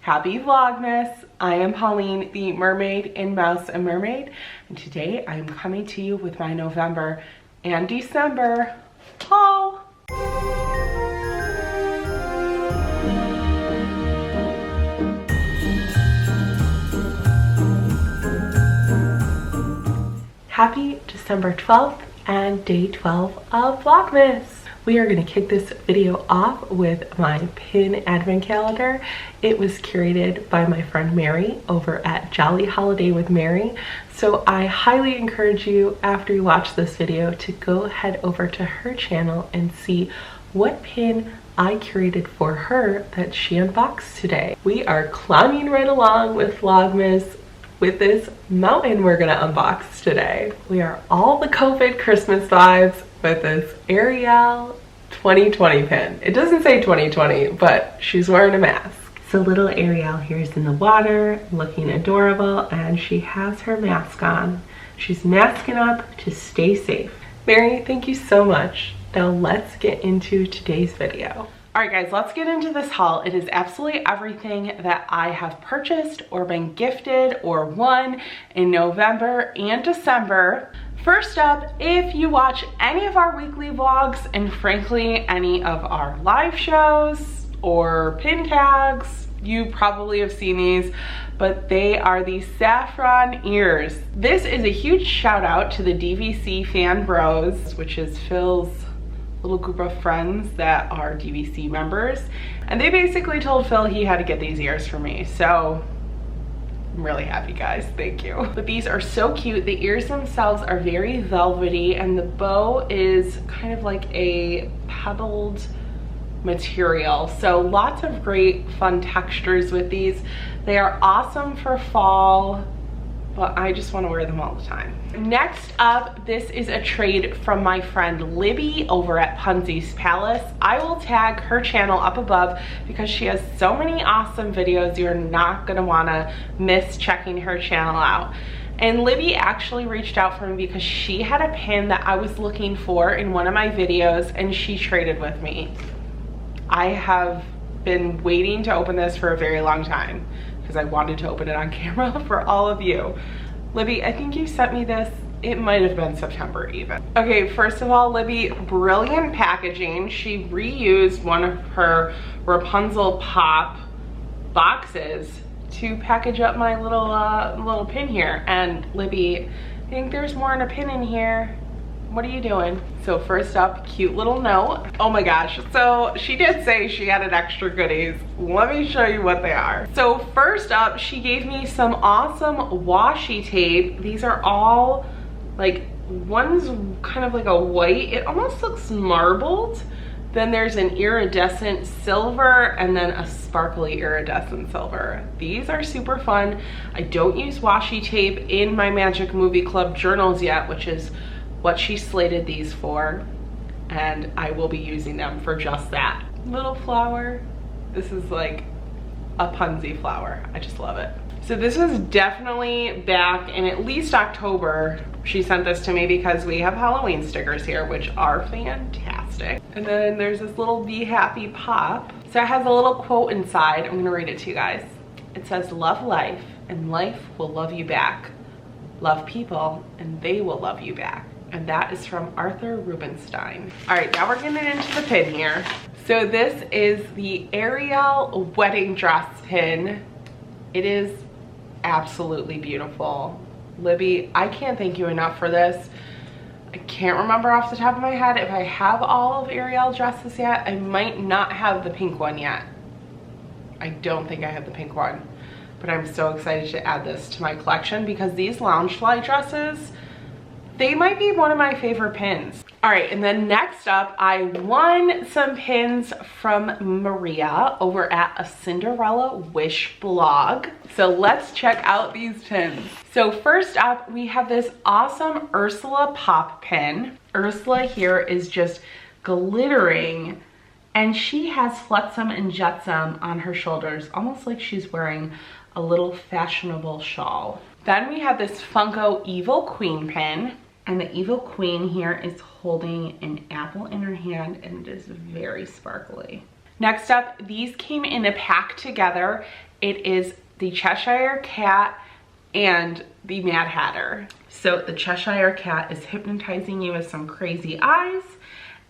Happy Vlogmas! I am Pauline, the mermaid in Mouse and Mermaid, and today I am coming to you with my November and December haul. Happy December 12th and day 12 of Vlogmas. We are going to kick this video off with my pin advent calendar. It was curated by my friend Mary over at Jolly Holiday with Mary. So I highly encourage you, after you watch this video, to go head over to her channel and see what pin I curated for her that she unboxed today. We are climbing right along with Vlogmas with this mountain we're gonna unbox today. We are all the COVID Christmas vibes with this Ariel 2020 pin. It doesn't say 2020, but she's wearing a mask. So little Ariel here is in the water, looking adorable, and she has her mask on. She's masking up to stay safe. Mary, thank you so much. Now let's get into today's video. All right guys, let's get into this haul. It is absolutely everything that I have purchased or been gifted or won in November and December. First up, if you watch any of our weekly vlogs and frankly any of our live shows or pin tags, you probably have seen these, but they are the saffron ears. This is a huge shout out to the DVC fan bros, which is Phil's little group of friends that are DVC members, and they basically told Phil he had to get these ears for me, so I'm really happy, guys. Thank you. But these are so cute. The ears themselves are very velvety, and the bow is kind of like a pebbled material, so lots of great fun textures with these. They are awesome for fall, but I just want to wear them all the time. Next up, this is a trade from my friend Libby over at PUNZIE'S Palace. I will tag her channel up above because she has so many awesome videos. You're not gonna wanna miss checking her channel out. And Libby actually reached out for me because she had a pin that I was looking for in one of my videos, and she traded with me. I have been waiting to open this for a very long time because I wanted to open it on camera for all of you. Libby, I think you sent me this, it might have been September even. Okay, first of all, Libby, brilliant packaging. She reused one of her Rapunzel Pop boxes to package up my little pin here. And Libby, I think there's more in a pin in here. What are you doing? So first up, cute little note. Oh my gosh, so she did say she had an extra goodies. Let me show you what they are. So first up, she gave me some awesome washi tape. These are all like, one's kind of like a white, it almost looks marbled. Then there's an iridescent silver and then a sparkly iridescent silver. These are super fun. I don't use washi tape in my Magic Movie Club journals yet, which is what she slated these for, and I will be using them for just that. Little flower. This is like a Punzie flower. I just love it. So this was definitely back in at least October. She sent this to me because we have Halloween stickers here, which are fantastic. And then there's this little Be Happy pop. So it has a little quote inside. I'm gonna read it to you guys. It says, "Love life and life will love you back. Love people and they will love you back." And that is from Arthur Rubinstein. All right, now we're getting into the pin here. So this is the Ariel wedding dress pin. It is absolutely beautiful. Libby, I can't thank you enough for this. I can't remember off the top of my head if I have all of Ariel dresses yet. I might not have the pink one yet. I don't think I have the pink one, but I'm so excited to add this to my collection because these Loungefly dresses, they might be one of my favorite pins. All right, and then next up, I won some pins from Maria over at a Cinderella Wish blog. So let's check out these pins. So first up, we have this awesome Ursula pop pin. Ursula here is just glittering, and she has Flotsam and Jetsam on her shoulders, almost like she's wearing a little fashionable shawl. Then we have this Funko Evil Queen pin. And the Evil Queen here is holding an apple in her hand, and it is very sparkly. Next up, these came in a pack together. It is the Cheshire Cat and the Mad Hatter. So the Cheshire Cat is hypnotizing you with some crazy eyes,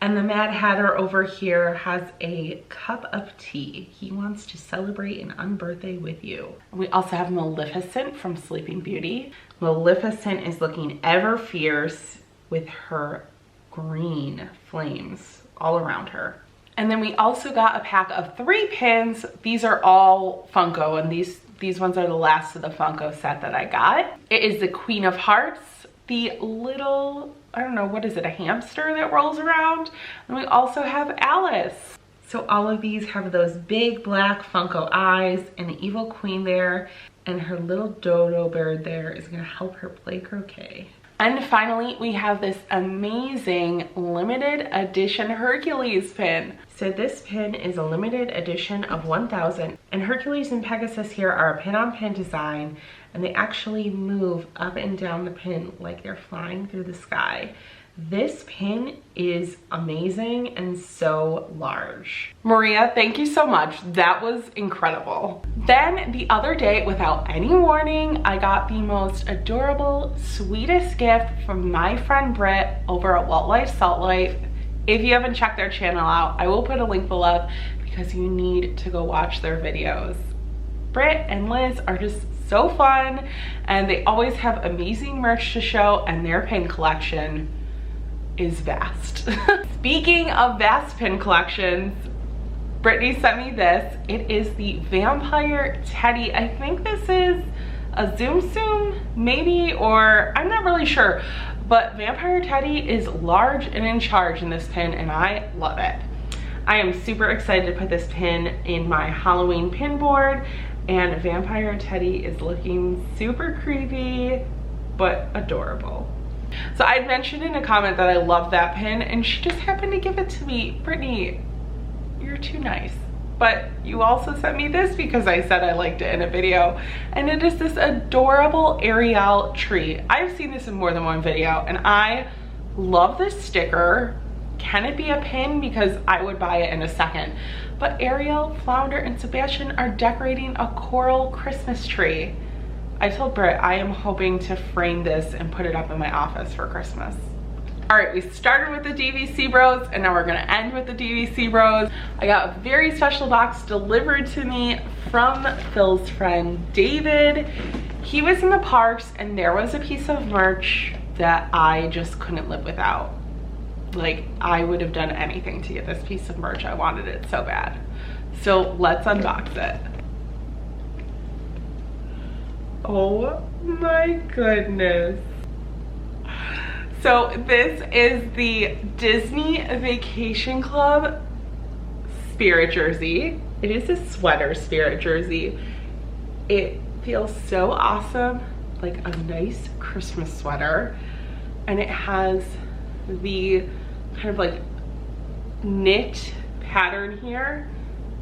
and the Mad Hatter over here has a cup of tea. He wants to celebrate an unbirthday with you. We also have Maleficent from Sleeping Beauty. Maleficent is looking ever fierce with her green flames all around her. And then we also got a pack of 3 pins. These are all Funko, and these ones are the last of the Funko set that I got. It is the Queen of Hearts, the little, I don't know, what is it, a hamster that rolls around? And we also have Alice. So all of these have those big black Funko eyes and the evil queen there, and her little dodo bird there is gonna help her play croquet. And finally, we have this amazing limited edition Hercules pin. So this pin is a limited edition of 1,000, and Hercules and Pegasus here are a pin-on-pin design, and they actually move up and down the pin like they're flying through the sky. This pin is amazing and so large. Maria, thank you so much. That was incredible. Then the other day, without any warning, I got the most adorable, sweetest gift from my friend Britt over at Walt Life Salt Life. If you haven't checked their channel out, I will put a link below because you need to go watch their videos. Britt and Liz are just so fun, and they always have amazing merch to show, and their pin collection is vast. Speaking of vast pin collections, Brittany sent me this. It is the Vampire Teddy. I think this is a Zoom Zoom, maybe, or I'm not really sure. But Vampire Teddy is large and in charge in this pin, and I love it. I am super excited to put this pin in my Halloween pin board, and Vampire Teddy is looking super creepy, but adorable. So I'd mentioned in a comment that I love that pin, and she just happened to give it to me. Brittany, you're too nice. But you also sent me this because I said I liked it in a video, and it is this adorable Ariel tree. I've seen this in more than one video, and I love this sticker. Can it be a pin? Because I would buy it in a second. But Ariel, Flounder, and Sebastian are decorating a coral Christmas tree. I told Britt I am hoping to frame this and put it up in my office for Christmas. All right, we started with the DVC Bros, and now we're gonna end with the DVC Bros. I got a very special box delivered to me from Phil's friend, David. He was in the parks, and there was a piece of merch that I just couldn't live without. Like, I would have done anything to get this piece of merch. I wanted it so bad. So let's unbox it. Oh my goodness. So this is the Disney Vacation Club spirit jersey. It is a sweater spirit jersey. It feels so awesome, like a nice Christmas sweater. And it has the kind of like knit pattern here.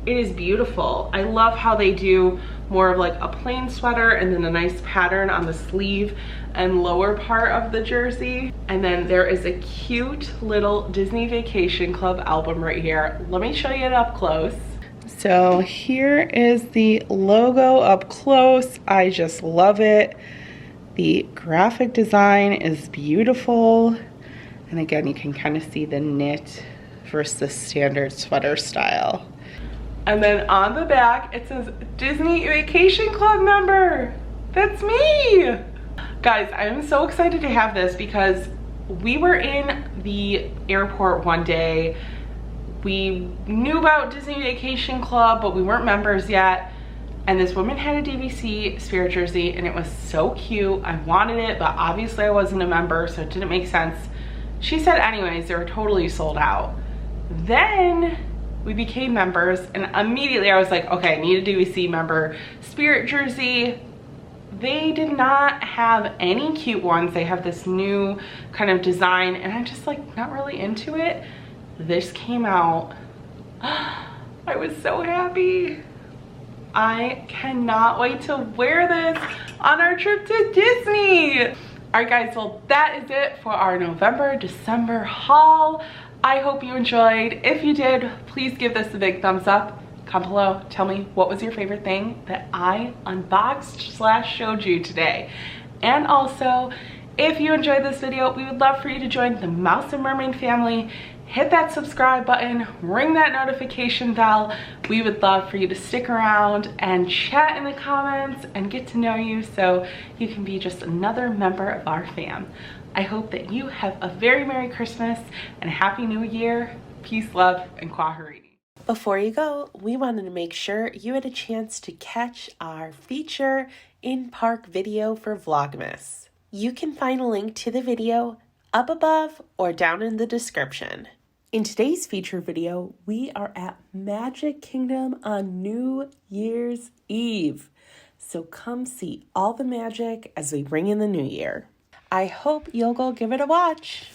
It is beautiful. I love how they do more of like a plain sweater and then a nice pattern on the sleeve and lower part of the jersey. And then there is a cute little Disney Vacation Club album right here. Let me show you it up close. So here is the logo up close. I just love it. The graphic design is beautiful. And again, you can kind of see the knit versus the standard sweater style. And then on the back, it says Disney Vacation Club member. That's me. Guys, I'm so excited to have this because we were in the airport one day. We knew about Disney Vacation Club, but we weren't members yet. And this woman had a DVC spirit jersey, and it was so cute. I wanted it, but obviously I wasn't a member, so it didn't make sense. She said anyways, they were totally sold out. Then we became members, and immediately I was like, okay, I need a DVC member spirit jersey. They did not have any cute ones. They have this new kind of design, and I'm just like not really into it. This came out. I was so happy. I cannot wait to wear this on our trip to Disney. All right guys, well that is it for our November, December haul. I hope you enjoyed. If you did, please give this a big thumbs up. comment below. Tell me what was your favorite thing that I unboxed / showed you today. And also, if you enjoyed this video, we would love for you to join the Mouse and Mermaid family. Hit that subscribe button, ring that notification bell. We would love for you to stick around and chat in the comments and get to know you so you can be just another member of our fam. I hope that you have a very Merry Christmas and a Happy New Year. Peace, love, and Kwaherini. Before you go, we wanted to make sure you had a chance to catch our feature in-park video for Vlogmas. You can find a link to the video up above or down in the description. In today's feature video, we are at Magic Kingdom on New Year's Eve. So come see all the magic as we bring in the new year. I hope you'll go give it a watch.